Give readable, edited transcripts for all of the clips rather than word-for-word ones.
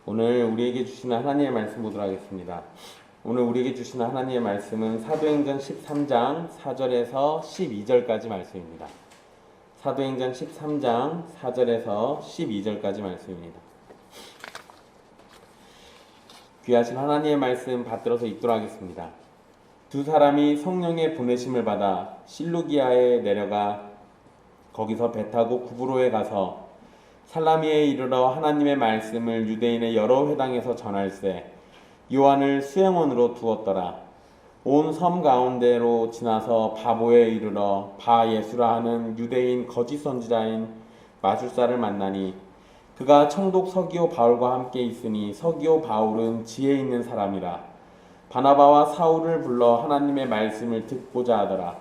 오늘 우리에게 주시는 하나님의 말씀 보도록 하겠습니다. 오늘 우리에게 주시는 하나님의 말씀은 사도행전 13장 4절에서 12절까지 말씀입니다. 사도행전 13장 4절에서 12절까지 말씀입니다. 귀하신 하나님의 말씀 받들어서 읽도록 하겠습니다. 두 사람이 성령의 보내심을 받아 실루기아에 내려가 거기서 배 타고 구브로에 가서 살라미에 이르러 하나님의 말씀을 유대인의 여러 회당에서 전할세 요한을 수행원으로 두었더라. 온 섬 가운데로 지나서 바보에 이르러 바 예수라 하는 유대인 거짓 선지자인 마술사를 만나니 그가 청독 서기오 바울과 함께 있으니 서기오 바울은 지혜 있는 사람이라. 바나바와 사울을 불러 하나님의 말씀을 듣고자 하더라.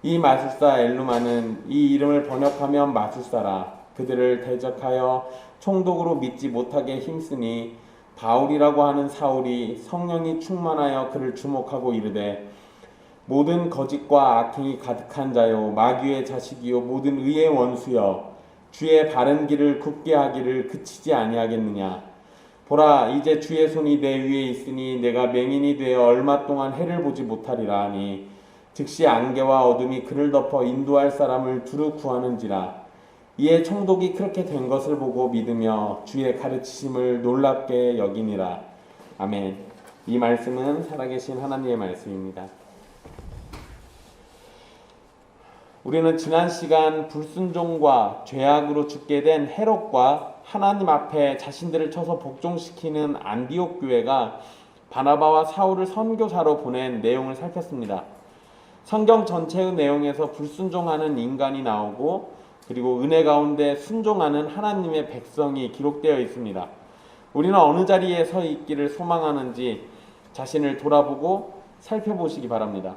이 마술사 엘루마는 이 이름을 번역하면 마술사라. 그들을 대적하여 총독으로 믿지 못하게 힘쓰니 바울이라고 하는 사울이 성령이 충만하여 그를 주목하고 이르되 모든 거짓과 악행이 가득한 자요 마귀의 자식이요 모든 의의 원수여 주의 바른 길을 굽게 하기를 그치지 아니하겠느냐. 보라 이제 주의 손이 내 위에 있으니 내가 맹인이 되어 얼마 동안 해를 보지 못하리라 하니 즉시 안개와 어둠이 그를 덮어 인도할 사람을 두루 구하는지라. 이에 총독이 그렇게 된 것을 보고 믿으며 주의 가르치심을 놀랍게 여기니라. 아멘. 이 말씀은 살아계신 하나님의 말씀입니다. 우리는 지난 시간 불순종과 죄악으로 죽게 된 헤롯과 하나님 앞에 자신들을 쳐서 복종시키는 안디옥 교회가 바나바와 사울을 선교사로 보낸 내용을 살폈습니다. 성경 전체의 내용에서 불순종하는 인간이 나오고 그리고 은혜 가운데 순종하는 하나님의 백성이 기록되어 있습니다. 우리는 어느 자리에 서 있기를 소망하는지 자신을 돌아보고 살펴보시기 바랍니다.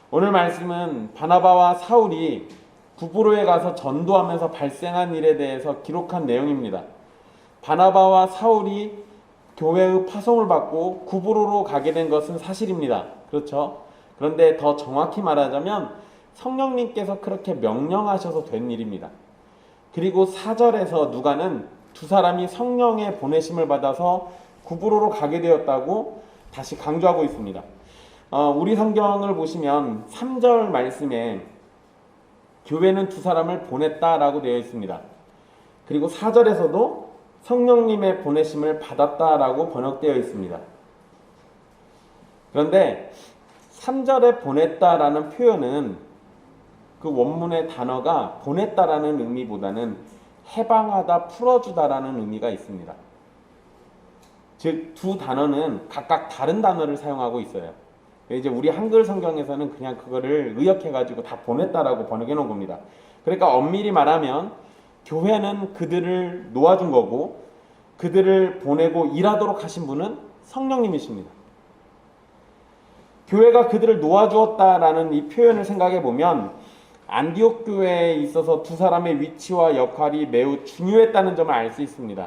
오늘 말씀은 바나바와 사울이 구브로에 가서 전도하면서 발생한 일에 대해서 기록한 내용입니다. 바나바와 사울이 교회의 파송을 받고 구브로로 가게 된 것은 사실입니다. 그렇죠? 그런데 더 정확히 말하자면 성령님께서 그렇게 명령하셔서 된 일입니다. 그리고 4절에서 누가는 두 사람이 성령의 보내심을 받아서 구브로로 가게 되었다고 다시 강조하고 있습니다. 우리 성경을 보시면 3절 말씀에 교회는 두 사람을 보냈다라고 되어 있습니다. 그리고 4절에서도 성령님의 보내심을 받았다라고 번역되어 있습니다. 그런데 3절에 보냈다라는 표현은 그 원문의 단어가 보냈다라는 의미보다는 해방하다, 풀어주다라는 의미가 있습니다. 즉, 두 단어는 각각 다른 단어를 사용하고 있어요. 이제 우리 한글 성경에서는 그냥 그거를 의역해가지고 다 보냈다라고 번역해 놓은 겁니다. 그러니까 엄밀히 말하면 교회는 그들을 놓아준 거고 그들을 보내고 일하도록 하신 분은 성령님이십니다. 교회가 그들을 놓아주었다라는 이 표현을 생각해 보면 안디옥 교회에 있어서 두 사람의 위치와 역할이 매우 중요했다는 점을 알 수 있습니다.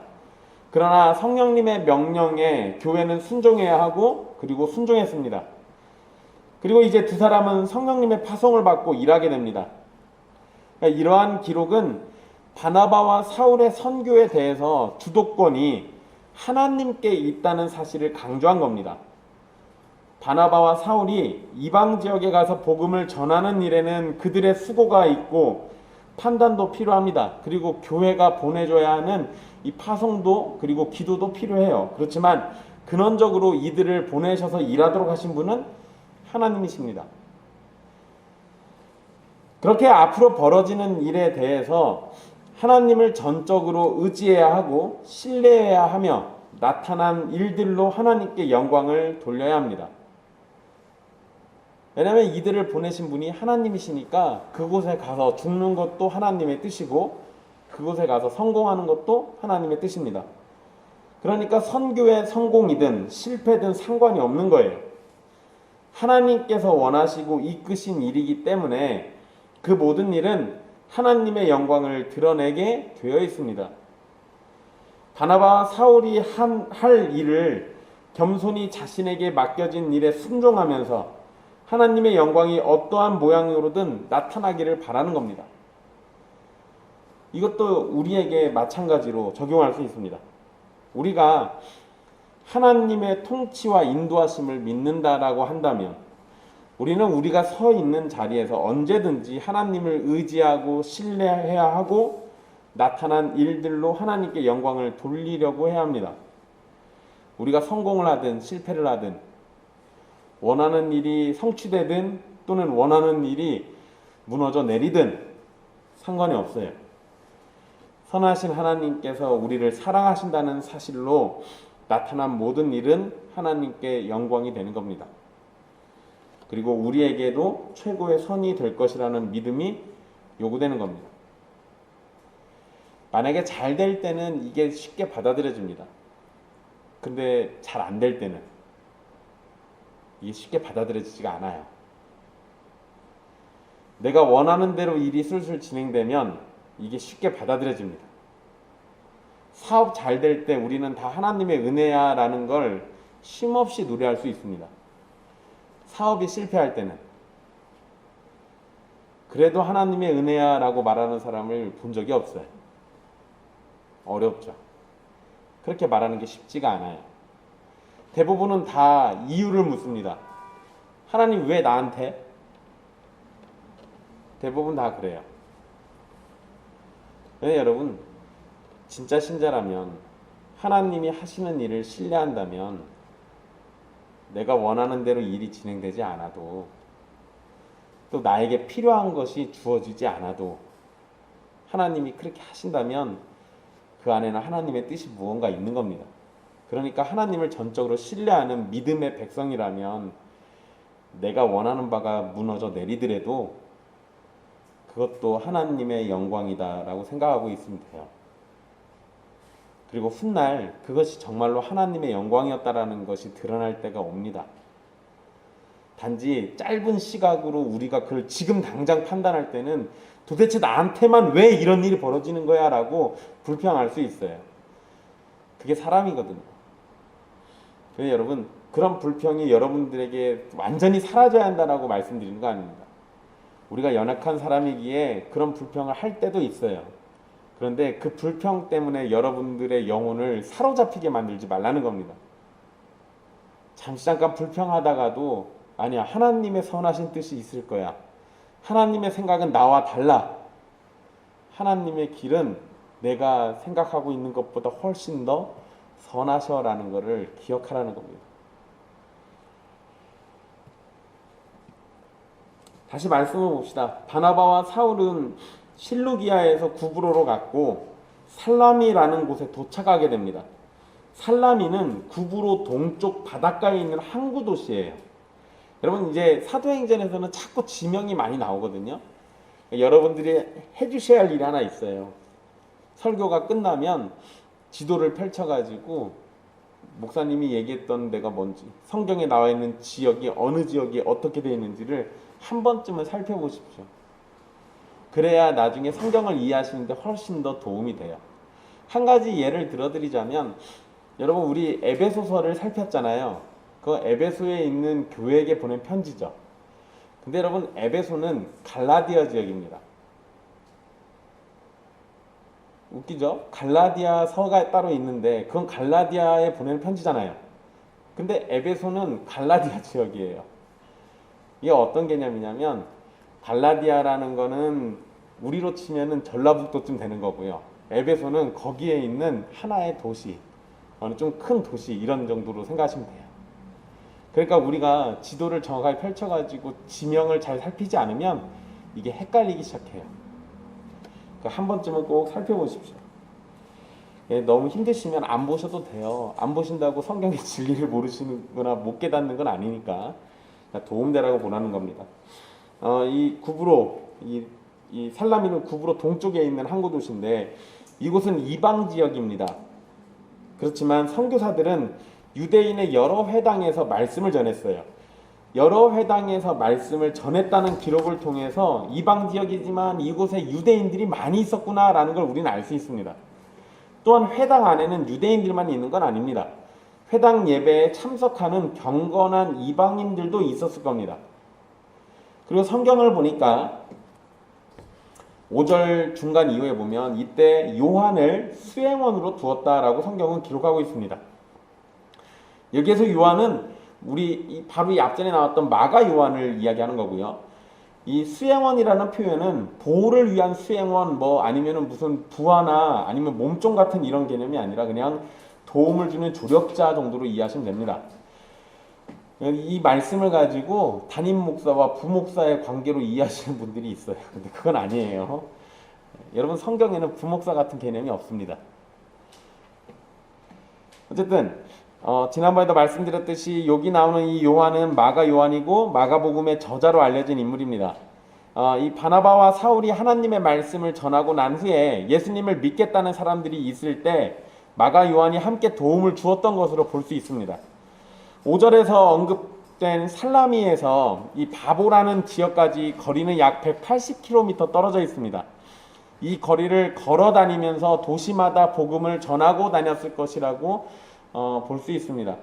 그러나 성령님의 명령에 교회는 순종해야 하고 그리고 순종했습니다. 그리고 이제 두 사람은 성령님의 파송을 받고 일하게 됩니다. 그러니까 이러한 기록은 바나바와 사울의 선교에 대해서 주도권이 하나님께 있다는 사실을 강조한 겁니다. 바나바와 사울이 이방 지역에 가서 복음을 전하는 일에는 그들의 수고가 있고 판단도 필요합니다. 그리고 교회가 보내줘야 하는 이 파송도 그리고 기도도 필요해요. 그렇지만 근원적으로 이들을 보내셔서 일하도록 하신 분은 하나님이십니다. 그렇게 앞으로 벌어지는 일에 대해서 하나님을 전적으로 의지해야 하고 신뢰해야 하며 나타난 일들로 하나님께 영광을 돌려야 합니다. 왜냐하면 이들을 보내신 분이 하나님이시니까 그곳에 가서 죽는 것도 하나님의 뜻이고 그곳에 가서 성공하는 것도 하나님의 뜻입니다. 그러니까 선교의 성공이든 실패든 상관이 없는 거예요. 하나님께서 원하시고 이끄신 일이기 때문에 그 모든 일은 하나님의 영광을 드러내게 되어 있습니다. 바나바와 사울이 할 일을 겸손히 자신에게 맡겨진 일에 순종하면서 하나님의 영광이 어떠한 모양으로든 나타나기를 바라는 겁니다. 이것도 우리에게 마찬가지로 적용할 수 있습니다. 우리가 하나님의 통치와 인도하심을 믿는다라고 한다면 우리는 우리가 서 있는 자리에서 언제든지 하나님을 의지하고 신뢰해야 하고 나타난 일들로 하나님께 영광을 돌리려고 해야 합니다. 우리가 성공을 하든 실패를 하든 원하는 일이 성취되든 또는 원하는 일이 무너져 내리든 상관이 없어요. 선하신 하나님께서 우리를 사랑하신다는 사실로 나타난 모든 일은 하나님께 영광이 되는 겁니다. 그리고 우리에게도 최고의 선이 될 것이라는 믿음이 요구되는 겁니다. 만약에 잘 될 때는 이게 쉽게 받아들여집니다. 근데 잘 안 될 때는 이게 쉽게 받아들여지지가 않아요. 내가 원하는 대로 일이 술술 진행되면 이게 쉽게 받아들여집니다. 사업 잘 될 때 우리는 다 하나님의 은혜야 라는 걸 쉼없이 노래할 수 있습니다. 사업이 실패할 때는 그래도 하나님의 은혜야 라고 말하는 사람을 본 적이 없어요. 어렵죠. 그렇게 말하는 게 쉽지가 않아요. 대부분은 다 이유를 묻습니다. 하나님 왜 나한테? 대부분 다 그래요. 네, 여러분 진짜 신자라면 하나님이 하시는 일을 신뢰한다면 내가 원하는 대로 일이 진행되지 않아도 또 나에게 필요한 것이 주어지지 않아도 하나님이 그렇게 하신다면 그 안에는 하나님의 뜻이 무언가 있는 겁니다. 그러니까 하나님을 전적으로 신뢰하는 믿음의 백성이라면 내가 원하는 바가 무너져 내리더라도 그것도 하나님의 영광이다라고 생각하고 있으면 돼요. 그리고 훗날 그것이 정말로 하나님의 영광이었다라는 것이 드러날 때가 옵니다. 단지 짧은 시각으로 우리가 그걸 지금 당장 판단할 때는 도대체 나한테만 왜 이런 일이 벌어지는 거야 라고 불평할 수 있어요. 그게 사람이거든요. 그래서 여러분 그런 불평이 여러분들에게 완전히 사라져야 한다라고 말씀드리는 거 아닙니다. 우리가 연약한 사람이기에 그런 불평을 할 때도 있어요. 그런데 그 불평 때문에 여러분들의 영혼을 사로잡히게 만들지 말라는 겁니다. 잠시 잠깐 불평하다가도 아니야, 하나님의 선하신 뜻이 있을 거야. 하나님의 생각은 나와 달라. 하나님의 길은 내가 생각하고 있는 것보다 훨씬 더 선하셔라는 것을 기억하라는 겁니다. 다시 말씀을 봅시다. 바나바와 사울은 실루기아에서 구브로로 갔고 살라미라는 곳에 도착하게 됩니다. 살라미는 구브로 동쪽 바닷가에 있는 항구 도시예요. 여러분 이제 사도행전에서는 자꾸 지명이 많이 나오거든요. 여러분들이 해주셔야 할 일이 하나 있어요. 설교가 끝나면 지도를 펼쳐가지고 목사님이 얘기했던 데가 뭔지, 성경에 나와 있는 지역이 어느 지역이 어떻게 되어 있는지를 한 번쯤은 살펴보십시오. 그래야 나중에 성경을 이해하시는데 훨씬 더 도움이 돼요. 한 가지 예를 들어드리자면 여러분 우리 에베소서를 살폈잖아요. 그 에베소에 있는 교회에게 보낸 편지죠. 근데 여러분 에베소는 갈라디아 지역입니다. 웃기죠? 갈라디아 서가 따로 있는데 그건 갈라디아에 보내는 편지잖아요. 근데 에베소는 갈라디아 지역이에요. 이게 어떤 개념이냐면 갈라디아라는 거는 우리로 치면은 전라북도쯤 되는 거고요. 에베소는 거기에 있는 하나의 도시, 어느 좀 큰 도시 이런 정도로 생각하시면 돼요. 그러니까 우리가 지도를 정확하게 펼쳐가지고 지명을 잘 살피지 않으면 이게 헷갈리기 시작해요. 그러니까 한 번쯤은 꼭 살펴보십시오. 예, 너무 힘드시면 안 보셔도 돼요. 안 보신다고 성경의 진리를 모르시거나 못 깨닫는 건 아니니까 도움되라고 보라는 겁니다. 이 구브로, 이 살라미는 구브로 동쪽에 있는 항구 도시인데 이곳은 이방 지역입니다. 그렇지만 선교사들은 유대인의 여러 회당에서 말씀을 전했어요. 여러 회당에서 말씀을 전했다는 기록을 통해서 이방 지역이지만 이곳에 유대인들이 많이 있었구나라는 걸 우리는 알 수 있습니다. 또한 회당 안에는 유대인들만 있는 건 아닙니다. 회당 예배에 참석하는 경건한 이방인들도 있었을 겁니다. 그리고 성경을 보니까 5절 중간 이후에 보면 이때 요한을 수행원으로 두었다라고 성경은 기록하고 있습니다. 여기에서 요한은 바로 이 앞전에 나왔던 마가 요한을 이야기하는 거고요. 이 수행원이라는 표현은 보호를 위한 수행원 아니면은 무슨 부하나 아니면 몸종 같은 이런 개념이 아니라 그냥 도움을 주는 조력자 정도로 이해하시면 됩니다. 이 말씀을 가지고 담임 목사와 부목사의 관계로 이해하시는 분들이 있어요. 근데 그건 아니에요. 여러분, 성경에는 부목사 같은 개념이 없습니다. 어쨌든 지난번에도 말씀드렸듯이 여기 나오는 이 요한은 마가 요한이고 마가복음의 저자로 알려진 인물입니다. 이 바나바와 사울이 하나님의 말씀을 전하고 난 후에 예수님을 믿겠다는 사람들이 있을 때 마가 요한이 함께 도움을 주었던 것으로 볼 수 있습니다. 5절에서 언급된 살라미에서 이 바보라는 지역까지 거리는 약 180km 떨어져 있습니다. 이 거리를 걸어 다니면서 도시마다 복음을 전하고 다녔을 것이라고 볼 수 있습니다.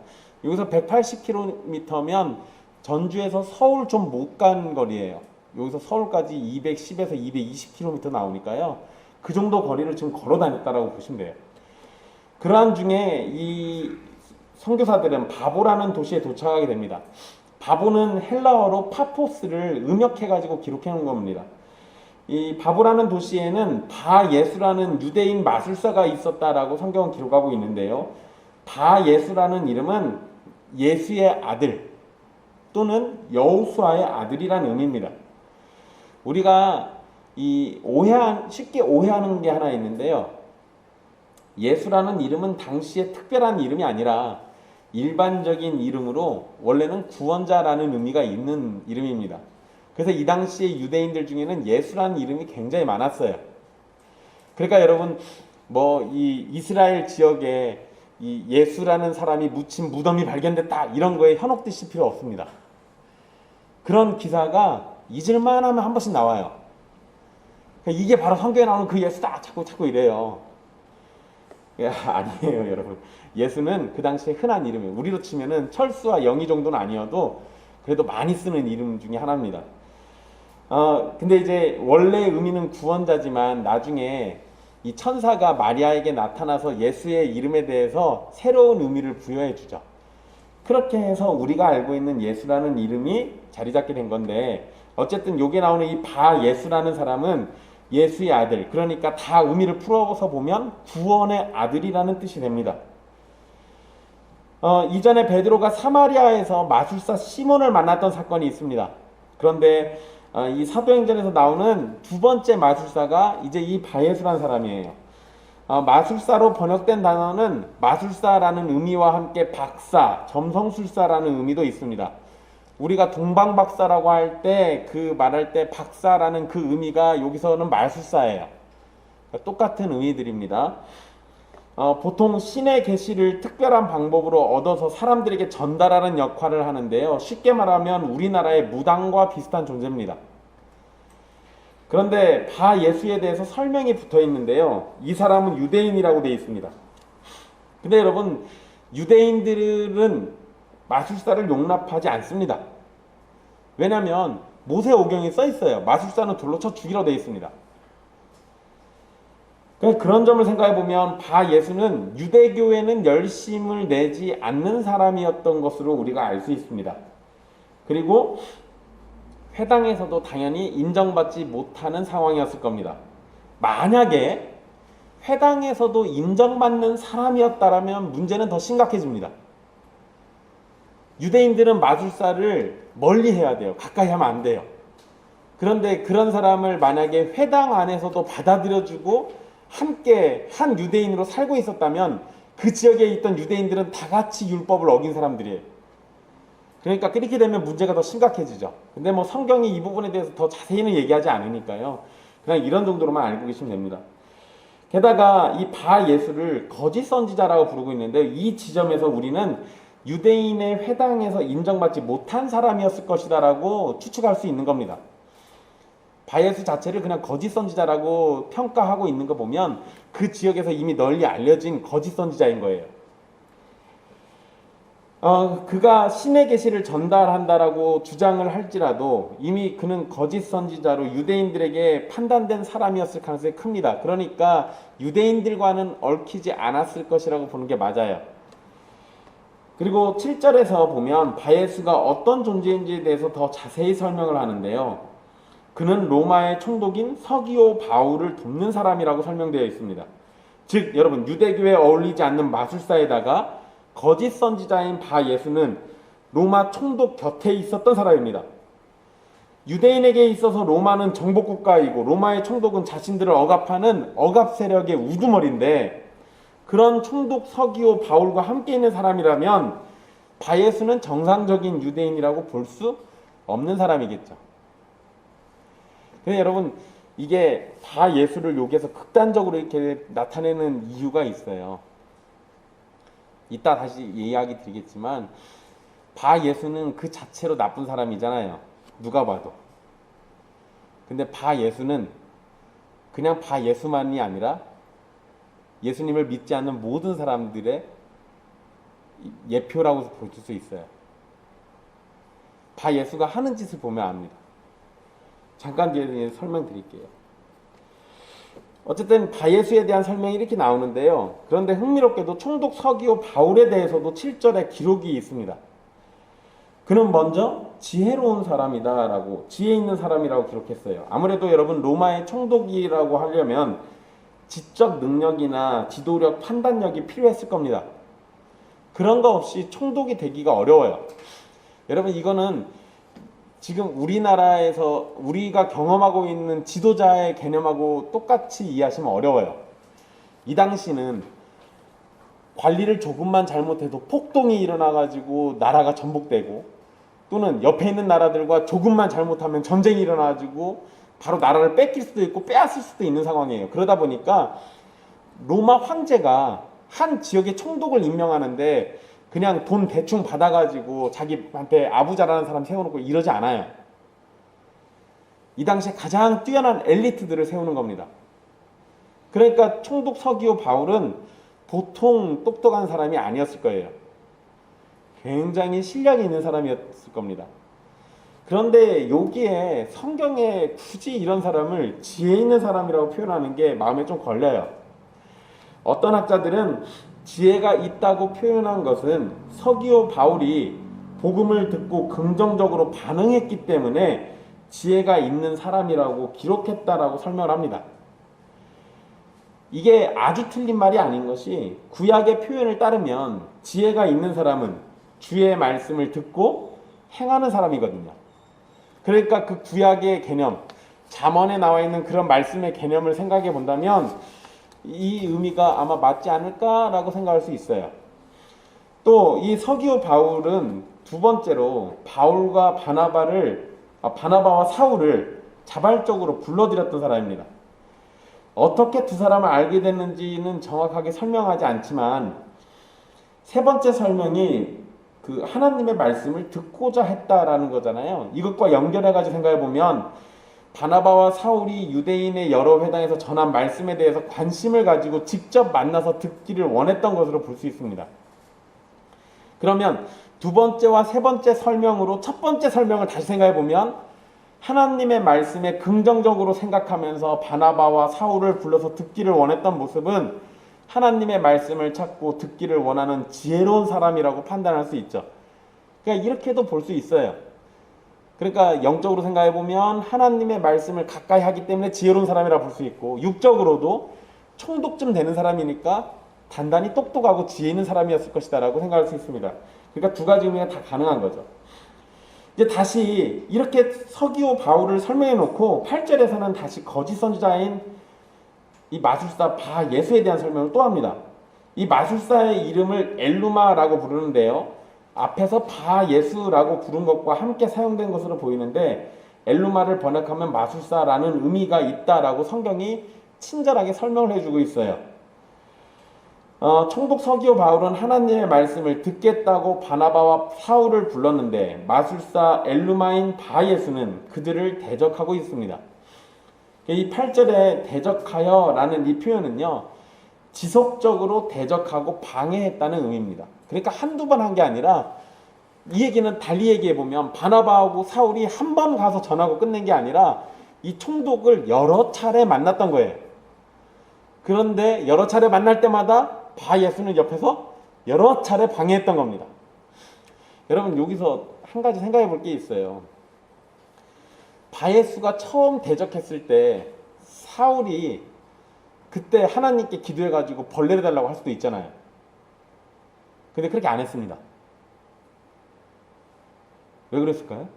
여기서 180km면 전주에서 서울 좀 못 간 거리예요. 여기서 서울까지 210에서 220km 나오니까요. 그 정도 거리를 지금 걸어 다녔다라고 보시면 돼요. 그러한 중에 이 선교사들은 바보라는 도시에 도착하게 됩니다. 바보는 헬라어로 파포스를 음역해가지고 기록해 놓은 겁니다. 이 바보라는 도시에는 바예수라는 유대인 마술사가 있었다라고 성경은 기록하고 있는데요. 바예수라는 이름은 예수의 아들 또는 여호수아의 아들이라는 의미입니다. 우리가 쉽게 오해하는 게 하나 있는데요. 예수라는 이름은 당시에 특별한 이름이 아니라 일반적인 이름으로 원래는 구원자라는 의미가 있는 이름입니다. 그래서 이 당시에 유대인들 중에는 예수라는 이름이 굉장히 많았어요. 그러니까 여러분 이 이스라엘 지역에 이 예수라는 사람이 묻힌 무덤이 발견됐다 이런 거에 현혹되실 필요 없습니다. 그런 기사가 잊을만 하면 한 번씩 나와요. 그러니까 이게 바로 성경에 나오는 그 예수다 자꾸 이래요. 아니에요, 여러분. 예수는 그 당시에 흔한 이름이에요. 우리로 치면은 철수와 영희 정도는 아니어도 그래도 많이 쓰는 이름 중에 하나입니다. 근데 이제 원래 의미는 구원자지만 나중에 이 천사가 마리아에게 나타나서 예수의 이름에 대해서 새로운 의미를 부여해 주죠. 그렇게 해서 우리가 알고 있는 예수라는 이름이 자리 잡게 된 건데, 어쨌든 여기에 나오는 이 바예수라는 사람은 예수의 아들, 그러니까 다 의미를 풀어서 보면 구원의 아들이라는 뜻이 됩니다. 이전에 베드로가 사마리아에서 마술사 시몬을 만났던 사건이 있습니다. 그런데 이 사도행전에서 나오는 두 번째 마술사가 이제 이 바예수라는 사람이에요. 마술사로 번역된 단어는 마술사라는 의미와 함께 박사, 점성술사라는 의미도 있습니다. 우리가 동방박사라고 할 때 말할 때 박사라는 그 의미가 여기서는 마술사예요. 똑같은 의미들입니다. 보통 신의 계시를 특별한 방법으로 얻어서 사람들에게 전달하는 역할을 하는데요. 쉽게 말하면 우리나라의 무당과 비슷한 존재입니다. 그런데 바예수에 대해서 설명이 붙어 있는데요. 이 사람은 유대인이라고 되어 있습니다. 근데 여러분, 유대인들은 마술사를 용납하지 않습니다. 왜냐하면 모세오경에 써 있어요. 마술사는 돌로 쳐 죽이라고 되어 있습니다. 그런 점을 생각해 보면 바예수는 유대교에는 열심을 내지 않는 사람이었던 것으로 우리가 알 수 있습니다. 그리고 회당에서도 당연히 인정받지 못하는 상황이었을 겁니다. 만약에 회당에서도 인정받는 사람이었다면 문제는 더 심각해집니다. 유대인들은 마술사를 멀리 해야 돼요. 가까이 하면 안 돼요. 그런데 그런 사람을 만약에 회당 안에서도 받아들여주고 함께 한 유대인으로 살고 있었다면 그 지역에 있던 유대인들은 다 같이 율법을 어긴 사람들이에요. 그러니까 그렇게 되면 문제가 더 심각해지죠. 근데 성경이 이 부분에 대해서 더 자세히는 얘기하지 않으니까요. 그냥 이런 정도로만 알고 계시면 됩니다. 게다가 이 바예수를 거짓 선지자라고 부르고 있는데, 이 지점에서 우리는 유대인의 회당에서 인정받지 못한 사람이었을 것이다라고 추측할 수 있는 겁니다. 바예수 자체를 그냥 거짓 선지자라고 평가하고 있는 거 보면 그 지역에서 이미 널리 알려진 거짓 선지자인 거예요. 그가 신의 계시를 전달한다라고 주장을 할지라도 이미 그는 거짓 선지자로 유대인들에게 판단된 사람이었을 가능성이 큽니다. 그러니까 유대인들과는 얽히지 않았을 것이라고 보는 게 맞아요. 그리고 7절에서 보면 바예수가 어떤 존재인지에 대해서 더 자세히 설명을 하는데요. 그는 로마의 총독인 서기오 바울을 돕는 사람이라고 설명되어 있습니다. 즉 여러분, 유대교에 어울리지 않는 마술사에다가 거짓 선지자인 바예수는 로마 총독 곁에 있었던 사람입니다. 유대인에게 있어서 로마는 정복국가이고 로마의 총독은 자신들을 억압하는 억압 세력의 우두머리인데, 그런 총독 서기오 바울과 함께 있는 사람이라면 바예수는 정상적인 유대인이라고 볼 수 없는 사람이겠죠. 근데 여러분, 이게 바예수를 여기에서 극단적으로 이렇게 나타내는 이유가 있어요. 이따 다시 이야기 드리겠지만 바예수는 그 자체로 나쁜 사람이잖아요. 누가 봐도. 근데 바예수는 그냥 바예수만이 아니라 예수님을 믿지 않는 모든 사람들의 예표라고 볼 수 있어요. 바예수가 하는 짓을 보면 압니다. 잠깐 뒤에 설명드릴게요. 어쨌든 바예수에 대한 설명이 이렇게 나오는데요. 그런데 흥미롭게도 총독 서기오 바울에 대해서도 7절에 기록이 있습니다. 그는 먼저 지혜로운 사람이다 라고, 지혜 있는 사람이라고 기록했어요. 아무래도 여러분, 로마의 총독이라고 하려면 지적 능력이나 지도력, 판단력이 필요했을 겁니다. 그런 거 없이 총독이 되기가 어려워요. 여러분, 이거는 지금 우리나라에서 우리가 경험하고 있는 지도자의 개념하고 똑같이 이해하시면 어려워요. 이 당시는 관리를 조금만 잘못해도 폭동이 일어나가지고 나라가 전복되고, 또는 옆에 있는 나라들과 조금만 잘못하면 전쟁이 일어나가지고 바로 나라를 뺏길 수도 있고 빼앗을 수도 있는 상황이에요. 그러다 보니까 로마 황제가 한 지역의 총독을 임명하는데 그냥 돈 대충 받아가지고 자기한테 아부자라는 사람 세워놓고 이러지 않아요. 이 당시에 가장 뛰어난 엘리트들을 세우는 겁니다. 그러니까 총독 서기오 바울은 보통 똑똑한 사람이 아니었을 거예요. 굉장히 실력이 있는 사람이었을 겁니다. 그런데 여기에 성경에 굳이 이런 사람을 지혜 있는 사람이라고 표현하는 게 마음에 좀 걸려요. 어떤 학자들은 지혜가 있다고 표현한 것은 서기오 바울이 복음을 듣고 긍정적으로 반응했기 때문에 지혜가 있는 사람이라고 기록했다라고 설명을 합니다. 이게 아주 틀린 말이 아닌 것이, 구약의 표현을 따르면 지혜가 있는 사람은 주의 말씀을 듣고 행하는 사람이거든요. 그러니까 그 구약의 개념, 잠언에 나와 있는 그런 말씀의 개념을 생각해 본다면 이 의미가 아마 맞지 않을까라고 생각할 수 있어요. 또 이 서기오 바울은 두 번째로 바울과 바나바와 사울을 자발적으로 불러들였던 사람입니다. 어떻게 두 사람을 알게 됐는지는 정확하게 설명하지 않지만, 세 번째 설명이 그 하나님의 말씀을 듣고자 했다라는 거잖아요. 이것과 연결해가지고 생각해보면 바나바와 사울이 유대인의 여러 회당에서 전한 말씀에 대해서 관심을 가지고 직접 만나서 듣기를 원했던 것으로 볼 수 있습니다. 그러면 두 번째와 세 번째 설명으로 첫 번째 설명을 다시 생각해보면, 하나님의 말씀에 긍정적으로 생각하면서 바나바와 사울을 불러서 듣기를 원했던 모습은 하나님의 말씀을 찾고 듣기를 원하는 지혜로운 사람이라고 판단할 수 있죠. 그러니까 이렇게도 볼 수 있어요. 그러니까 영적으로 생각해보면 하나님의 말씀을 가까이 하기 때문에 지혜로운 사람이라고 볼 수 있고, 육적으로도 총독쯤 되는 사람이니까 단단히 똑똑하고 지혜 있는 사람이었을 것이다 라고 생각할 수 있습니다. 그러니까 두 가지 의미가 다 가능한 거죠. 이제 다시 이렇게 서기오 바울을 설명해 놓고 8절에서는 다시 거짓 선지자인 이 마술사 바예수에 대한 설명을 또 합니다. 이 마술사의 이름을 엘루마라고 부르는데요, 앞에서 바예수라고 부른 것과 함께 사용된 것으로 보이는데, 엘루마를 번역하면 마술사라는 의미가 있다라고 성경이 친절하게 설명을 해주고 있어요. 총독 서기오 바울은 하나님의 말씀을 듣겠다고 바나바와 사울을 불렀는데, 마술사 엘루마인 바예수는 그들을 대적하고 있습니다. 이 8절에 대적하여 라는 이 표현은요, 지속적으로 대적하고 방해했다는 의미입니다. 그러니까 한두 번 한 게 아니라 이 얘기는 달리 얘기해 보면 바나바하고 사울이 한 번 가서 전하고 끝낸 게 아니라 이 총독을 여러 차례 만났던 거예요. 그런데 여러 차례 만날 때마다 바예수는 옆에서 여러 차례 방해했던 겁니다. 여러분 여기서 한 가지 생각해 볼 게 있어요. 바예수가 처음 대적했을 때 사울이 그때 하나님께 기도해가지고 벌레를 달라고 할 수도 있잖아요. 근데 그렇게 안 했습니다. 왜 그랬을까요?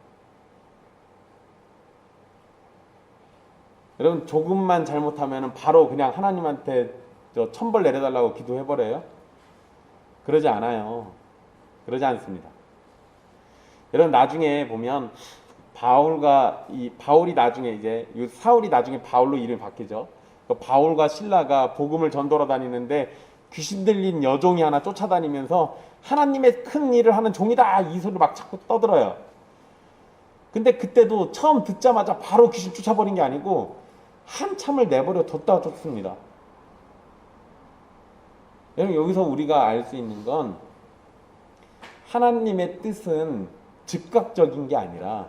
여러분 조금만 잘못하면 바로 그냥 하나님한테 천벌 내려달라고 기도해버려요? 그러지 않아요. 그러지 않습니다. 여러분 나중에 보면 바울이 나중에 이제 사울이 나중에 바울로 이름이 바뀌죠. 바울과 실라가 복음을 전도로 다니는데 귀신 들린 여종이 하나 쫓아다니면서 하나님의 큰 일을 하는 종이다 이 소리를 막 자꾸 떠들어요. 근데 그때도 처음 듣자마자 바로 귀신 쫓아버린 게 아니고 한참을 내버려 뒀다가 쫓습니다. 여러분 여기서 우리가 알 수 있는 건 하나님의 뜻은 즉각적인 게 아니라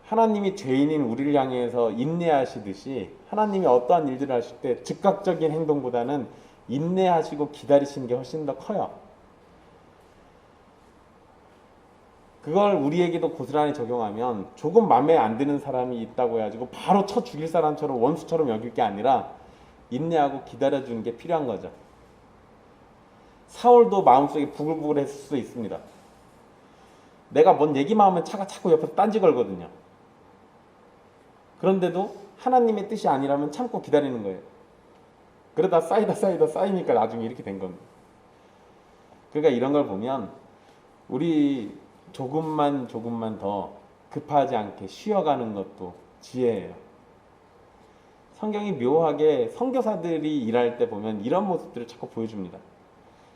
하나님이 죄인인 우리를 향해서 인내하시듯이 하나님이 어떠한 일들을 하실 때 즉각적인 행동보다는 인내하시고 기다리시는 게 훨씬 더 커요. 그걸 우리에게도 고스란히 적용하면 조금 마음에 안 드는 사람이 있다고 해가지고 바로 쳐 죽일 사람처럼 원수처럼 여길 게 아니라 인내하고 기다려주는 게 필요한 거죠. 사울도 마음속에 부글부글 했을 수 있습니다. 내가 뭔 얘기만 하면 차가 자꾸 옆에서 딴지 걸거든요. 그런데도 하나님의 뜻이 아니라면 참고 기다리는 거예요. 그러다 쌓이니까 나중에 이렇게 된 겁니다. 그러니까 이런 걸 보면 우리 조금만 더 급하지 않게 쉬어가는 것도 지혜예요. 성경이 묘하게 선교사들이 일할 때 보면 이런 모습들을 자꾸 보여줍니다.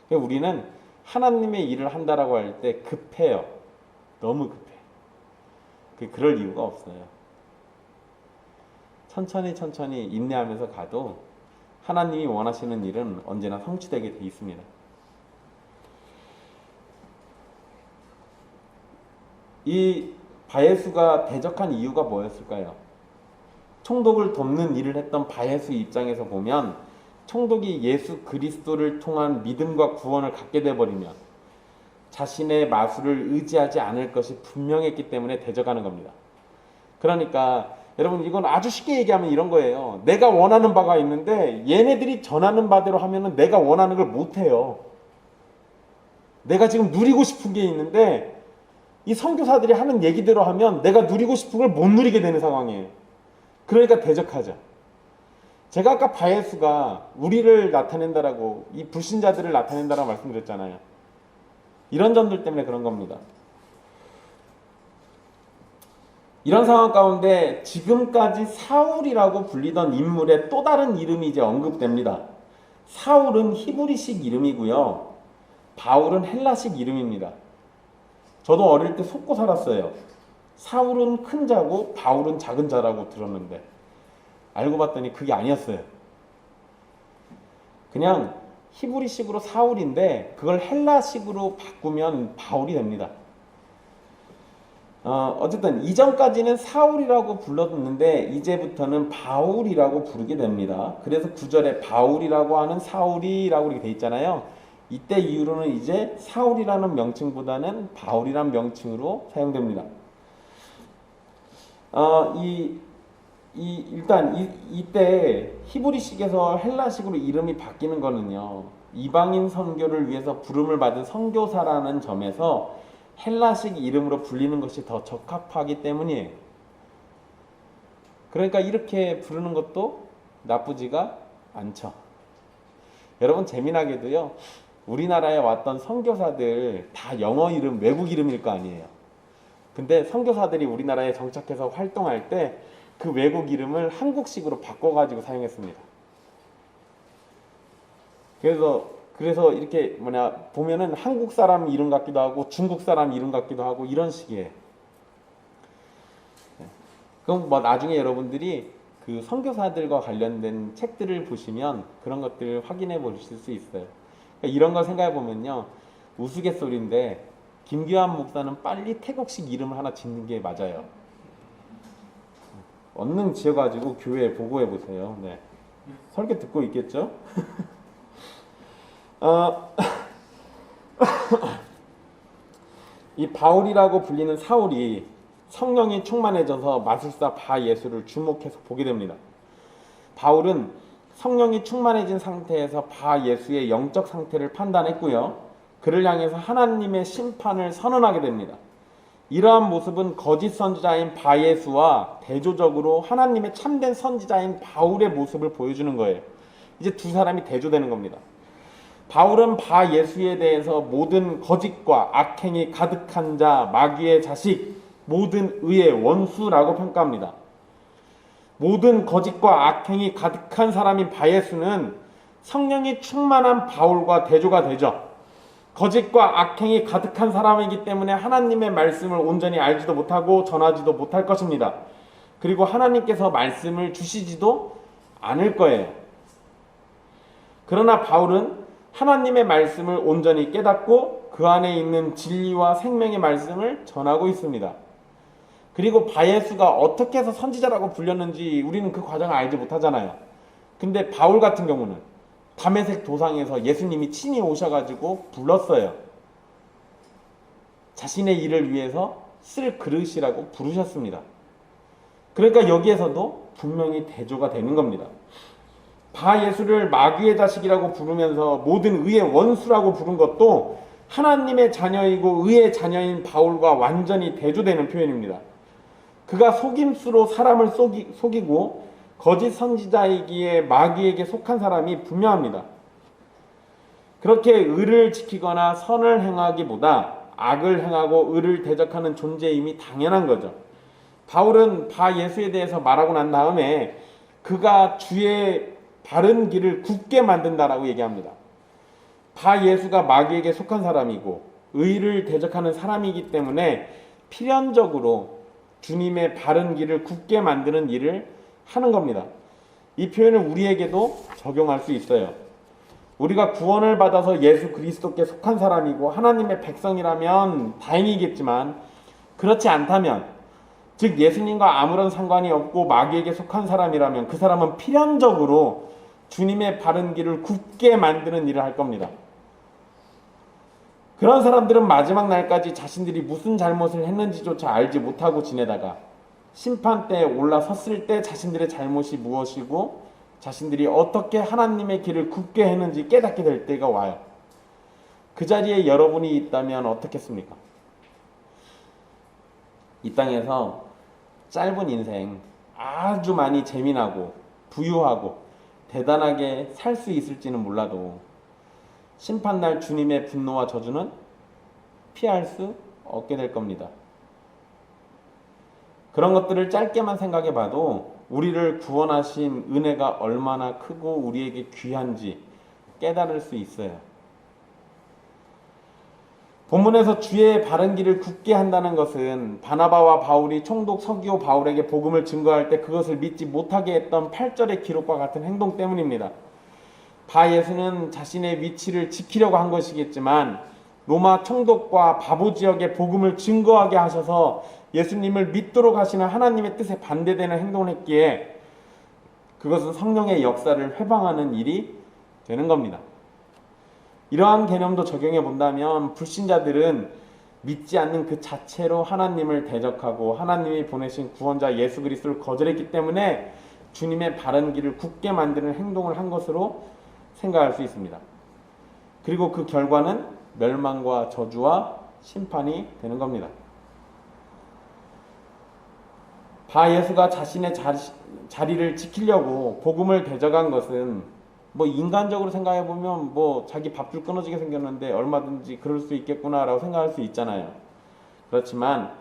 그러니까 우리는 하나님의 일을 한다라고 할 때 급해요. 너무 급해. 그럴 이유가 없어요. 천천히 인내하면서 가도 하나님이 원하시는 일은 언제나 성취되게 돼 있습니다. 이 바예수가 대적한 이유가 뭐였을까요? 총독을 돕는 일을 했던 바예수 입장에서 보면 총독이 예수 그리스도를 통한 믿음과 구원을 갖게 돼버리면 자신의 마술을 의지하지 않을 것이 분명했기 때문에 대적하는 겁니다. 그러니까 여러분 이건 아주 쉽게 얘기하면 이런 거예요. 내가 원하는 바가 있는데 얘네들이 전하는 바대로 하면은 내가 원하는 걸 못해요. 내가 지금 누리고 싶은 게 있는데 이 선교사들이 하는 얘기대로 하면 내가 누리고 싶은 걸 못 누리게 되는 상황이에요. 그러니까 대적하죠. 제가 아까 바예수가 우리를 나타낸다라고 이 불신자들을 나타낸다라고 말씀드렸잖아요. 이런 점들 때문에 그런 겁니다. 이런 상황 가운데 지금까지 사울이라고 불리던 인물의 또 다른 이름이 이제 언급됩니다. 사울은 히브리식 이름이고요. 바울은 헬라식 이름입니다. 저도 어릴 때 속고 살았어요. 사울은 큰 자고 바울은 작은 자라고 들었는데 알고 봤더니 그게 아니었어요. 그냥 히브리식으로 사울인데 그걸 헬라식으로 바꾸면 바울이 됩니다. 어쨌든 이전까지는 사울이라고 불렀는데 이제부터는 바울이라고 부르게 됩니다. 그래서 9절에 바울이라고 하는 사울이라고 이렇게 돼 있잖아요. 이때 이후로는 이제 사울이라는 명칭보다는 바울이라는 명칭으로 사용됩니다. 일단 이때 히브리식에서 헬라식으로 이름이 바뀌는 거는요. 이방인 선교를 위해서 부름을 받은 선교사라는 점에서 헬라식 이름으로 불리는 것이 더 적합하기 때문이에요. 그러니까 이렇게 부르는 것도 나쁘지가 않죠. 여러분 재미나게도요. 우리나라에 왔던 선교사들 다 영어 이름, 외국 이름일 거 아니에요. 근데 선교사들이 우리나라에 정착해서 활동할 때 그 외국 이름을 한국식으로 바꿔가지고 사용했습니다. 그래서 이렇게 보면은 한국 사람 이름 같기도 하고 중국 사람 이름 같기도 하고 이런 식이에요. 그럼 나중에 여러분들이 그 선교사들과 관련된 책들을 보시면 그런 것들을 확인해 보실 수 있어요. 그러니까 이런 걸 생각해 보면요, 우스갯소리인데 김규환 목사는 빨리 태국식 이름을 하나 짓는 게 맞아요. 얼른 지어가지고 교회에 보고해 보세요. 네. 설교 듣고 있겠죠? 이 바울이라고 불리는 사울이 성령이 충만해져서 마술사 바 예수를 주목해서 보게 됩니다. 바울은 성령이 충만해진 상태에서 바 예수의 영적 상태를 판단했고요, 그를 향해서 하나님의 심판을 선언하게 됩니다. 이러한 모습은 거짓 선지자인 바 예수와 대조적으로 하나님의 참된 선지자인 바울의 모습을 보여주는 거예요. 이제 두 사람이 대조되는 겁니다. 바울은 바 예수에 대해서 모든 거짓과 악행이 가득한 자, 마귀의 자식, 모든 의의 원수라고 평가합니다. 모든 거짓과 악행이 가득한 사람인 바 예수는 성령이 충만한 바울과 대조가 되죠. 거짓과 악행이 가득한 사람이기 때문에 하나님의 말씀을 온전히 알지도 못하고 전하지도 못할 것입니다. 그리고 하나님께서 말씀을 주시지도 않을 거예요. 그러나 바울은 하나님의 말씀을 온전히 깨닫고 그 안에 있는 진리와 생명의 말씀을 전하고 있습니다. 그리고 바예수가 어떻게 해서 선지자라고 불렸는지 우리는 그 과정을 알지 못하잖아요. 근데 바울 같은 경우는 다메섹 도상에서 예수님이 친히 오셔가지고 불렀어요. 자신의 일을 위해서 쓸 그릇이라고 부르셨습니다. 그러니까 여기에서도 분명히 대조가 되는 겁니다. 바 예수를 마귀의 자식이라고 부르면서 모든 의의 원수라고 부른 것도 하나님의 자녀이고 의의 자녀인 바울과 완전히 대조되는 표현입니다. 그가 속임수로 사람을 속이고 거짓 선지자이기에 마귀에게 속한 사람이 분명합니다. 그렇게 의를 지키거나 선을 행하기보다 악을 행하고 의를 대적하는 존재임이 당연한 거죠. 바울은 바 예수에 대해서 말하고 난 다음에 그가 주의 바른 길을 굳게 만든다라고 얘기합니다. 바 예수가 마귀에게 속한 사람이고 의를 대적하는 사람이기 때문에 필연적으로 주님의 바른 길을 굳게 만드는 일을 하는 겁니다. 이 표현을 우리에게도 적용할 수 있어요. 우리가 구원을 받아서 예수 그리스도께 속한 사람이고 하나님의 백성이라면 다행이겠지만, 그렇지 않다면, 즉 예수님과 아무런 상관이 없고 마귀에게 속한 사람이라면 그 사람은 필연적으로 주님의 바른 길을 굳게 만드는 일을 할 겁니다. 그런 사람들은 마지막 날까지 자신들이 무슨 잘못을 했는지조차 알지 못하고 지내다가 심판대에 올라섰을 때 자신들의 잘못이 무엇이고 자신들이 어떻게 하나님의 길을 굳게 했는지 깨닫게 될 때가 와요. 그 자리에 여러분이 있다면 어떻겠습니까? 이 땅에서 짧은 인생 아주 많이 재미나고 부유하고 대단하게 살 수 있을지는 몰라도 심판날 주님의 분노와 저주는 피할 수 없게 될 겁니다. 그런 것들을 짧게만 생각해 봐도 우리를 구원하신 은혜가 얼마나 크고 우리에게 귀한지 깨달을 수 있어요. 본문에서 주의 바른 길을 굳게 한다는 것은 바나바와 바울이 총독 서기오 바울에게 복음을 증거할 때 그것을 믿지 못하게 했던 8절의 기록과 같은 행동 때문입니다. 바 예수는 자신의 위치를 지키려고 한 것이겠지만 로마 총독과 바보 지역에 복음을 증거하게 하셔서 예수님을 믿도록 하시는 하나님의 뜻에 반대되는 행동을 했기에 그것은 성령의 역사를 회방하는 일이 되는 겁니다. 이러한 개념도 적용해 본다면 불신자들은 믿지 않는 그 자체로 하나님을 대적하고 하나님이 보내신 구원자 예수 그리스도를 거절했기 때문에 주님의 바른 길을 굳게 만드는 행동을 한 것으로 생각할 수 있습니다. 그리고 그 결과는 멸망과 저주와 심판이 되는 겁니다. 바 예수가 자신의 자리를 지키려고 복음을 대적한 것은 인간적으로 생각해 보면 자기 밥줄 끊어지게 생겼는데 얼마든지 그럴 수 있겠구나라고 생각할 수 있잖아요. 그렇지만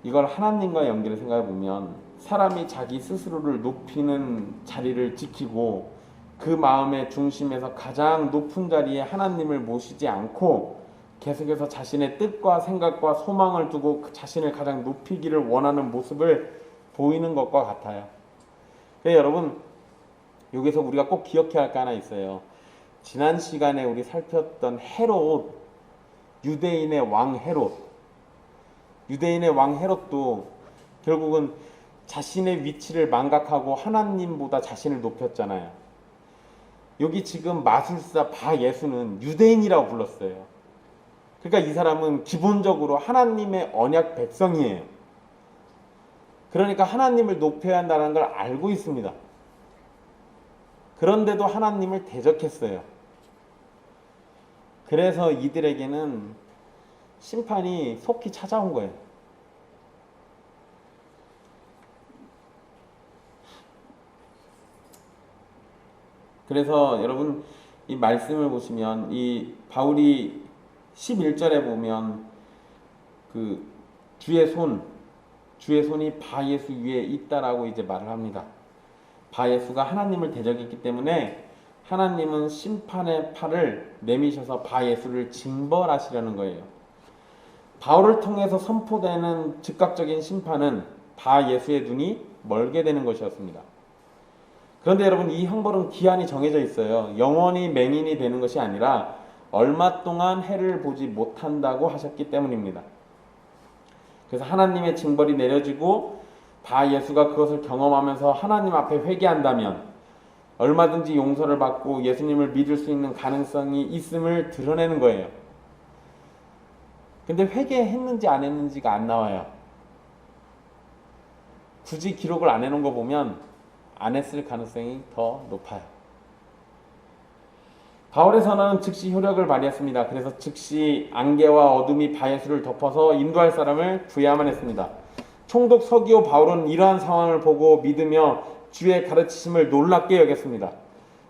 이걸 하나님과 연결해 생각해 보면 사람이 자기 스스로를 높이는 자리를 지키고 그 마음의 중심에서 가장 높은 자리에 하나님을 모시지 않고 계속해서 자신의 뜻과 생각과 소망을 두고 그 자신을 가장 높이기를 원하는 모습을 보이는 것과 같아요. 그래서 여러분, 여기서 우리가 꼭 기억해야 할 게 하나 있어요. 지난 시간에 우리 살폈던 헤롯, 유대인의 왕 헤롯도 결국은 자신의 위치를 망각하고 하나님보다 자신을 높였잖아요. 여기 지금 마술사 바예수는 유대인이라고 불렀어요. 그러니까 이 사람은 기본적으로 하나님의 언약 백성이에요. 그러니까 하나님을 높여야 한다는 걸 알고 있습니다. 그런데도 하나님을 대적했어요. 그래서 이들에게는 심판이 속히 찾아온 거예요. 그래서 여러분 이 말씀을 보시면 이 바울이 11절에 보면 그 주의 손이 바예수 위에 있다라고 이제 말을 합니다. 바예수가 하나님을 대적했기 때문에 하나님은 심판의 팔을 내미셔서 바예수를 징벌하시려는 거예요. 바울을 통해서 선포되는 즉각적인 심판은 바예수의 눈이 멀게 되는 것이었습니다. 그런데 여러분 이 형벌은 기한이 정해져 있어요. 영원히 맹인이 되는 것이 아니라 얼마 동안 해를 보지 못한다고 하셨기 때문입니다. 그래서 하나님의 징벌이 내려지고 바예수가 그것을 경험하면서 하나님 앞에 회개한다면 얼마든지 용서를 받고 예수님을 믿을 수 있는 가능성이 있음을 드러내는 거예요. 근데 회개했는지 안 했는지가 안 나와요. 굳이 기록을 안 해놓은 거 보면 안 했을 가능성이 더 높아요. 바울의 선언은 즉시 효력을 발휘했습니다. 그래서 즉시 안개와 어둠이 바예수를 덮어서 인도할 사람을 구해야만 했습니다. 총독 서기오 바울은 이러한 상황을 보고 믿으며 주의 가르치심을 놀랍게 여겼습니다.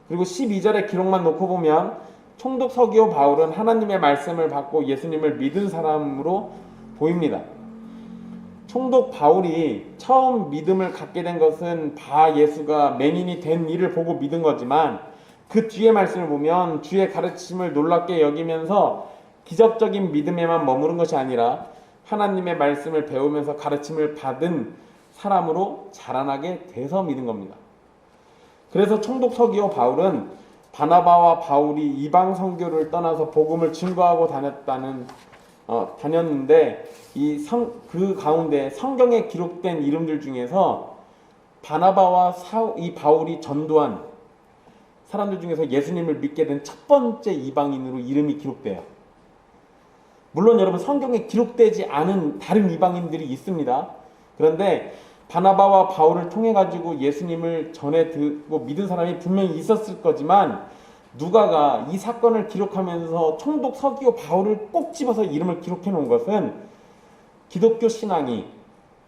그리고 12절의 기록만 놓고 보면 총독 서기오 바울은 하나님의 말씀을 받고 예수님을 믿은 사람으로 보입니다. 총독 바울이 처음 믿음을 갖게 된 것은 바예수가 맹인이 된 일을 보고 믿은 거지만 그 뒤에 말씀을 보면 주의 가르치심을 놀랍게 여기면서 기적적인 믿음에만 머무른 것이 아니라 하나님의 말씀을 배우면서 가르침을 받은 사람으로 자라나게 돼서 믿은 겁니다. 그래서 총독 서기오 바울은 바나바와 바울이 이방 선교를 떠나서 복음을 증거하고 다녔는데 그 가운데 성경에 기록된 이름들 중에서 바나바와 이 바울이 전도한 사람들 중에서 예수님을 믿게 된 첫 번째 이방인으로 이름이 기록돼요. 물론 여러분 성경에 기록되지 않은 다른 이방인들이 있습니다. 그런데 바나바와 바울을 통해 가지고 예수님을 전해 듣고 믿은 사람이 분명히 있었을 거지만 누가가 이 사건을 기록하면서 총독 서기오 바울을 꼭 집어서 이름을 기록해 놓은 것은 기독교 신앙이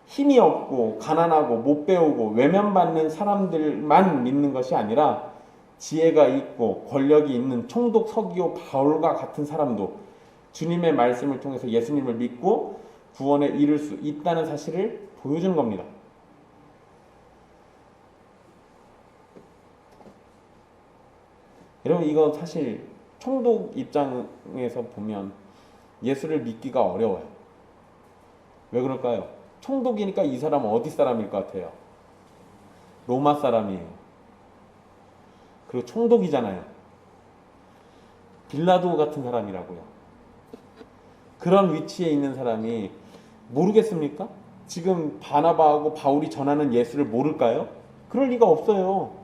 힘이 없고 가난하고 못 배우고 외면받는 사람들만 믿는 것이 아니라 지혜가 있고 권력이 있는 총독 서기오 바울과 같은 사람도 주님의 말씀을 통해서 예수님을 믿고 구원에 이를 수 있다는 사실을 보여주는 겁니다. 여러분 이거 사실 총독 입장에서 보면 예수를 믿기가 어려워요. 왜 그럴까요? 총독이니까 이 사람은 어디 사람일 것 같아요? 로마 사람이에요. 그리고 총독이잖아요. 빌라도 같은 사람이라고요. 그런 위치에 있는 사람이 모르겠습니까? 지금 바나바하고 바울이 전하는 예수를 모를까요? 그럴 리가 없어요.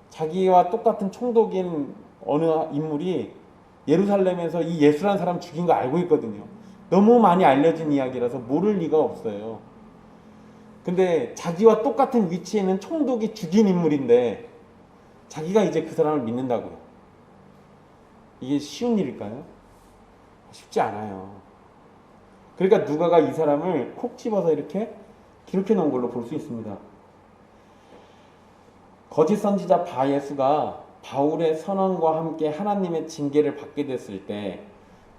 자기와 똑같은 총독인 어느 인물이 예루살렘에서 이 예수라는 사람 죽인 거 알고 있거든요. 너무 많이 알려진 이야기라서 모를 리가 없어요. 근데 자기와 똑같은 위치에 있는 총독이 죽인 인물인데 자기가 이제 그 사람을 믿는다고요. 이게 쉬운 일일까요? 쉽지 않아요. 그러니까 누가가 이 사람을 콕 집어서 이렇게 기록해 놓은 걸로 볼 수 있습니다. 거짓 선지자 바예수가 바울의 선언과 함께 하나님의 징계를 받게 됐을 때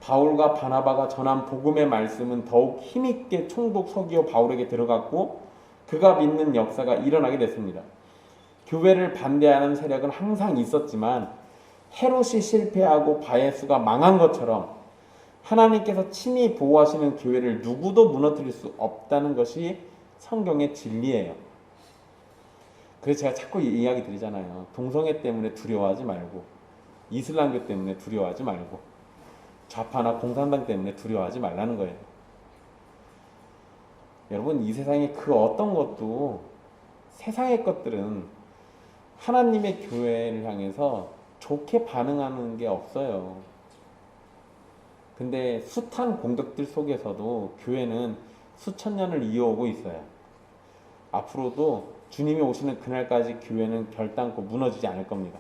바울과 바나바가 전한 복음의 말씀은 더욱 힘있게 총독 서기오 바울에게 들어갔고 그가 믿는 역사가 일어나게 됐습니다. 교회를 반대하는 세력은 항상 있었지만 헤롯이 실패하고 바예수가 망한 것처럼 하나님께서 친히 보호하시는 교회를 누구도 무너뜨릴 수 없다는 것이 성경의 진리예요. 그래서 제가 자꾸 이야기 드리잖아요. 동성애 때문에 두려워하지 말고, 이슬람교 때문에 두려워하지 말고, 좌파나 공산당 때문에 두려워하지 말라는 거예요. 여러분, 이 세상에 그 어떤 것도, 세상의 것들은 하나님의 교회를 향해서 좋게 반응하는 게 없어요. 근데 숱한 공덕들 속에서도 교회는 수천 년을 이어오고 있어요. 앞으로도 주님이 오시는 그날까지 교회는 결단코 무너지지 않을 겁니다.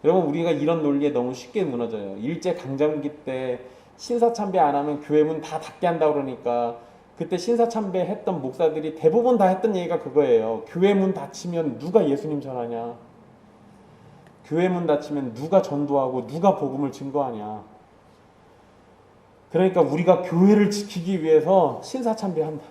여러분, 우리가 이런 논리에 너무 쉽게 무너져요. 일제강점기 때 신사참배 안 하면 교회 문 다 닫게 한다 그러니까 그때 신사참배 했던 목사들이 대부분 다 했던 얘기가 그거예요. 교회 문 닫히면 누가 예수님 전하냐? 교회 문 닫히면 누가 전도하고 누가 복음을 증거하냐? 그러니까 우리가 교회를 지키기 위해서 신사참배한다.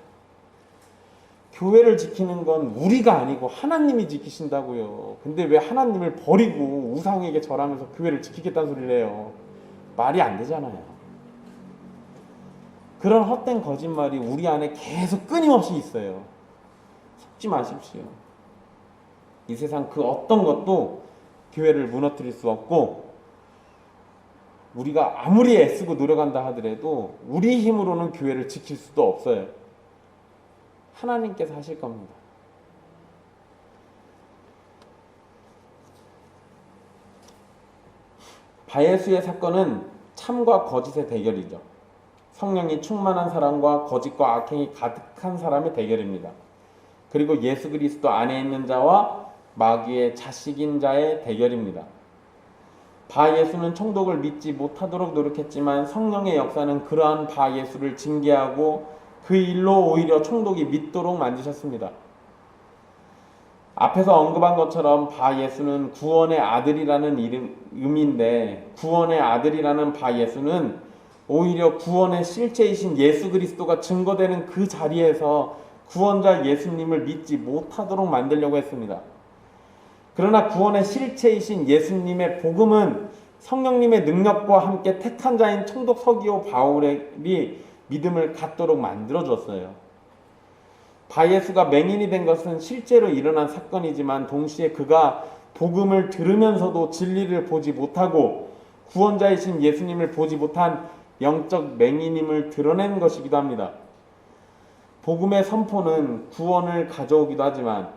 교회를 지키는 건 우리가 아니고 하나님이 지키신다고요. 근데 왜 하나님을 버리고 우상에게 절하면서 교회를 지키겠다는 소리를 해요? 말이 안 되잖아요. 그런 헛된 거짓말이 우리 안에 계속 끊임없이 있어요. 속지 마십시오. 이 세상 그 어떤 것도 교회를 무너뜨릴 수 없고, 우리가 아무리 애쓰고 노력한다 하더라도 우리 힘으로는 교회를 지킬 수도 없어요. 하나님께서 하실 겁니다. 바예수의 사건은 참과 거짓의 대결이죠. 성령이 충만한 사람과 거짓과 악행이 가득한 사람의 대결입니다. 그리고 예수 그리스도 안에 있는 자와 마귀의 자식인 자의 대결입니다. 바예수는 총독을 믿지 못하도록 노력했지만 성령의 역사는 그러한 바예수를 징계하고 그 일로 오히려 총독이 믿도록 만드셨습니다. 앞에서 언급한 것처럼 바예수는 구원의 아들이라는 의미인데, 구원의 아들이라는 바예수는 오히려 구원의 실체이신 예수 그리스도가 증거되는 그 자리에서 구원자 예수님을 믿지 못하도록 만들려고 했습니다. 그러나 구원의 실체이신 예수님의 복음은 성령님의 능력과 함께 택한 자인 총독 서기오 바울이 믿음을 갖도록 만들어 줬어요. 바예수가 맹인이 된 것은 실제로 일어난 사건이지만 동시에 그가 복음을 들으면서도 진리를 보지 못하고 구원자이신 예수님을 보지 못한 영적 맹인임을 드러낸 것이기도 합니다. 복음의 선포는 구원을 가져오기도 하지만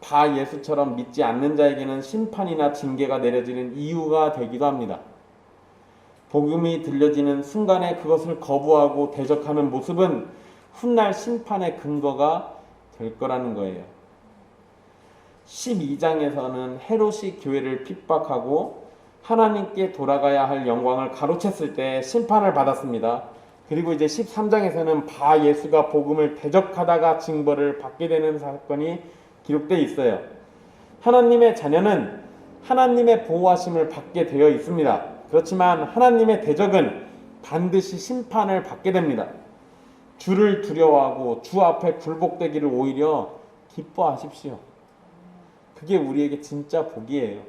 바예수처럼 믿지 않는 자에게는 심판이나 징계가 내려지는 이유가 되기도 합니다. 복음이 들려지는 순간에 그것을 거부하고 대적하는 모습은 훗날 심판의 근거가 될 거라는 거예요. 12장에서는 헤롯이 교회를 핍박하고 하나님께 돌아가야 할 영광을 가로챘을 때 심판을 받았습니다. 그리고 이제 13장에서는 바예수가 복음을 대적하다가 징벌을 받게 되는 사건이 기록되어 있어요. 하나님의 자녀는 하나님의 보호하심을 받게 되어 있습니다. 그렇지만 하나님의 대적은 반드시 심판을 받게 됩니다. 주를 두려워하고 주 앞에 굴복되기를 오히려 기뻐하십시오. 그게 우리에게 진짜 복이에요.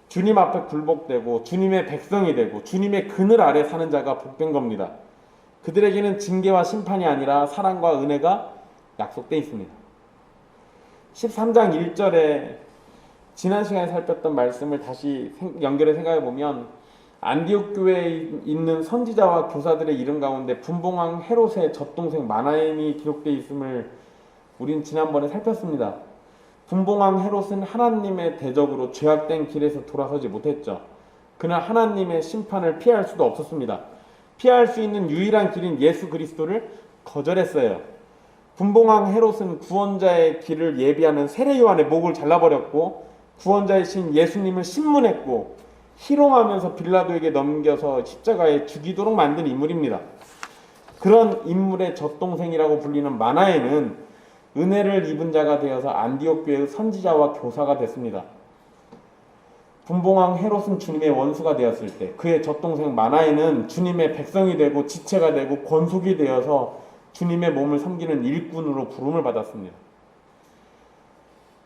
주님 앞에 굴복되고 주님의 백성이 되고 주님의 그늘 아래 사는 자가 복된 겁니다. 그들에게는 징계와 심판이 아니라 사랑과 은혜가 약속되어 있습니다. 13장 1절에 지난 시간에 살폈던 말씀을 다시 연결해 생각해 보면, 안디옥 교회에 있는 선지자와 교사들의 이름 가운데 분봉왕 헤롯의 젖동생 마나엠이 기록되어 있음을 우린 지난번에 살폈습니다. 분봉왕 헤롯은 하나님의 대적으로 죄악된 길에서 돌아서지 못했죠. 그는 하나님의 심판을 피할 수도 없었습니다. 피할 수 있는 유일한 길인 예수 그리스도를 거절했어요. 분봉왕 헤롯은 구원자의 길을 예비하는 세례 요한의 목을 잘라버렸고 구원자이신 예수님을 신문했고 희롱하면서 빌라도에게 넘겨서 십자가에 죽이도록 만든 인물입니다. 그런 인물의 젖동생이라고 불리는 마나에는 은혜를 입은 자가 되어서 안디옥 교회의 선지자와 교사가 됐습니다. 분봉왕 헤롯은 주님의 원수가 되었을 때 그의 젖동생 마나에는 주님의 백성이 되고 지체가 되고 권속이 되어서 주님의 몸을 섬기는 일꾼으로 부름을 받았습니다.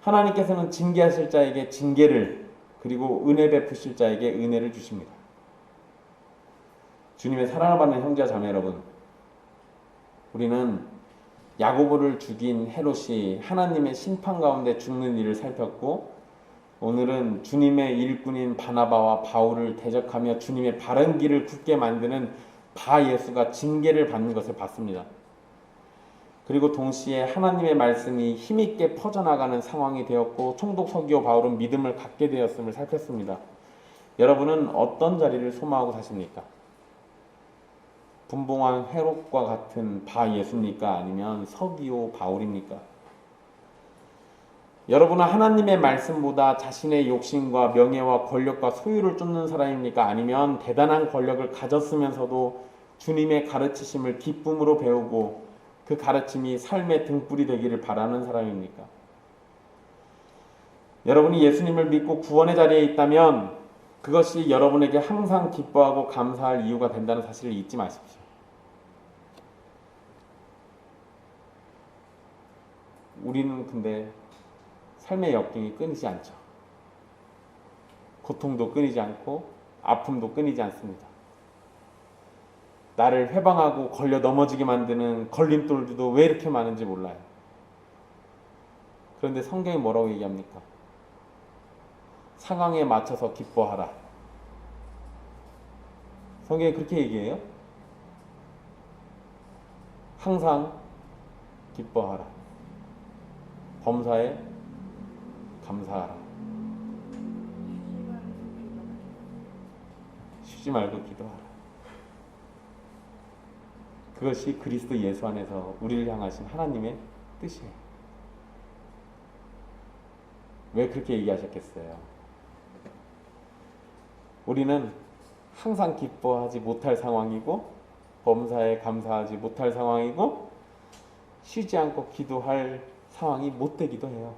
하나님께서는 징계하실 자에게 징계를, 그리고 은혜 베푸실 자에게 은혜를 주십니다. 주님의 사랑을 받는 형제와 자매 여러분, 우리는 야고보를 죽인 헤롯이 하나님의 심판 가운데 죽는 일을 살폈고, 오늘은 주님의 일꾼인 바나바와 바울을 대적하며 주님의 바른 길을 굳게 만드는 바 예수가 징계를 받는 것을 봤습니다. 그리고 동시에 하나님의 말씀이 힘있게 퍼져나가는 상황이 되었고, 총독 서기오 바울은 믿음을 갖게 되었음을 살폈습니다. 여러분은 어떤 자리를 소망하고 사십니까? 분봉왕 헤롯과 같은 바 예수입니까? 아니면 서기오 바울입니까? 여러분은 하나님의 말씀보다 자신의 욕심과 명예와 권력과 소유를 쫓는 사람입니까? 아니면 대단한 권력을 가졌으면서도 주님의 가르치심을 기쁨으로 배우고 그 가르침이 삶의 등불이 되기를 바라는 사람입니까? 여러분이 예수님을 믿고 구원의 자리에 있다면 그것이 여러분에게 항상 기뻐하고 감사할 이유가 된다는 사실을 잊지 마십시오. 우리는 근데 삶의 역경이 끊이지 않죠. 고통도 끊이지 않고 아픔도 끊이지 않습니다. 나를 회방하고 걸려 넘어지게 만드는 걸림돌들도 왜 이렇게 많은지 몰라요. 그런데 성경이 뭐라고 얘기합니까? 상황에 맞춰서 기뻐하라. 성경이 그렇게 얘기해요. 항상 기뻐하라. 범사에 감사하라. 쉬지 말고 기도하라. 그것이 그리스도 예수 안에서 우리를 향하신 하나님의 뜻이에요. 왜 그렇게 얘기하셨겠어요? 우리는 항상 기뻐하지 못할 상황이고, 범사에 감사하지 못할 상황이고, 쉬지 않고 기도할 상황이 못 되기도 해요.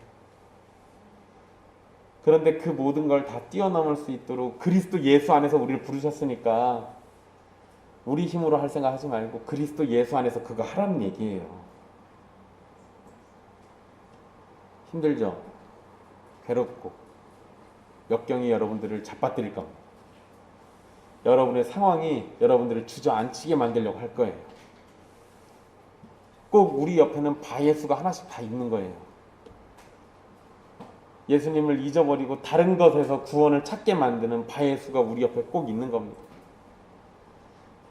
그런데 그 모든 걸 다 뛰어넘을 수 있도록 그리스도 예수 안에서 우리를 부르셨으니까 우리 힘으로 할 생각 하지 말고 그리스도 예수 안에서 그거 하라는 얘기예요. 힘들죠? 괴롭고 역경이 여러분들을 잡아뜨릴 겁니다. 여러분의 상황이 여러분들을 주저앉히게 만들려고 할 거예요. 꼭 우리 옆에는 바 예수가 하나씩 다 있는 거예요. 예수님을 잊어버리고 다른 것에서 구원을 찾게 만드는 바 예수가 우리 옆에 꼭 있는 겁니다.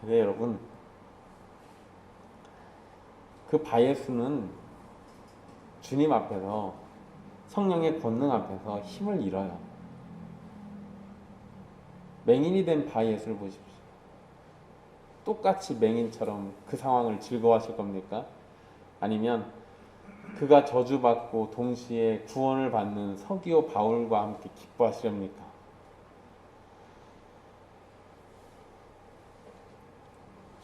네, 여러분, 그 바 예수는 주님 앞에서, 성령의 권능 앞에서 힘을 잃어요. 맹인이 된 바 예수를 보십시오. 똑같이 맹인처럼 그 상황을 즐거워하실 겁니까? 아니면 그가 저주받고 동시에 구원을 받는 서기오 바울과 함께 기뻐하시렵니까?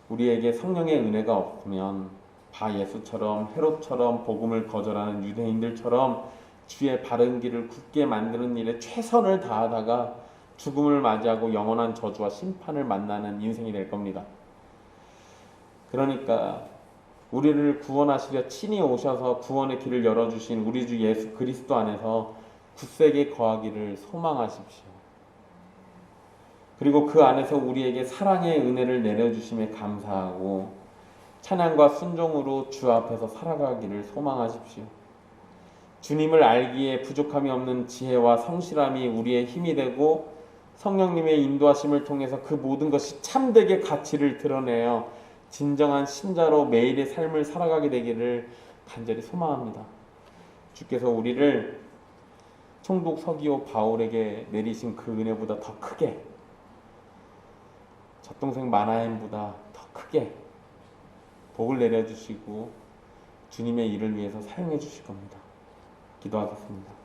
우리에게 성령의 은혜가 없으면 바 예수처럼 헤롯처럼 복음을 거절하는 유대인들처럼 주의 바른 길을 굳게 만드는 일에 최선을 다하다가 죽음을 맞이하고 영원한 저주와 심판을 만나는 인생이 될 겁니다. 그러니까 우리를 구원하시려 친히 오셔서 구원의 길을 열어주신 우리 주 예수 그리스도 안에서 굳세게 거하기를 소망하십시오. 그리고 그 안에서 우리에게 사랑의 은혜를 내려주심에 감사하고 찬양과 순종으로 주 앞에서 살아가기를 소망하십시오. 주님을 알기에 부족함이 없는 지혜와 성실함이 우리의 힘이 되고 성령님의 인도하심을 통해서 그 모든 것이 참되게 가치를 드러내어 진정한 신자로 매일의 삶을 살아가게 되기를 간절히 소망합니다. 주께서 우리를 총독 서기오 바울에게 내리신 그 은혜보다 더 크게, 젖동생 마나엠보다 더 크게 복을 내려주시고 주님의 일을 위해서 사용해 주실 겁니다. 기도하겠습니다.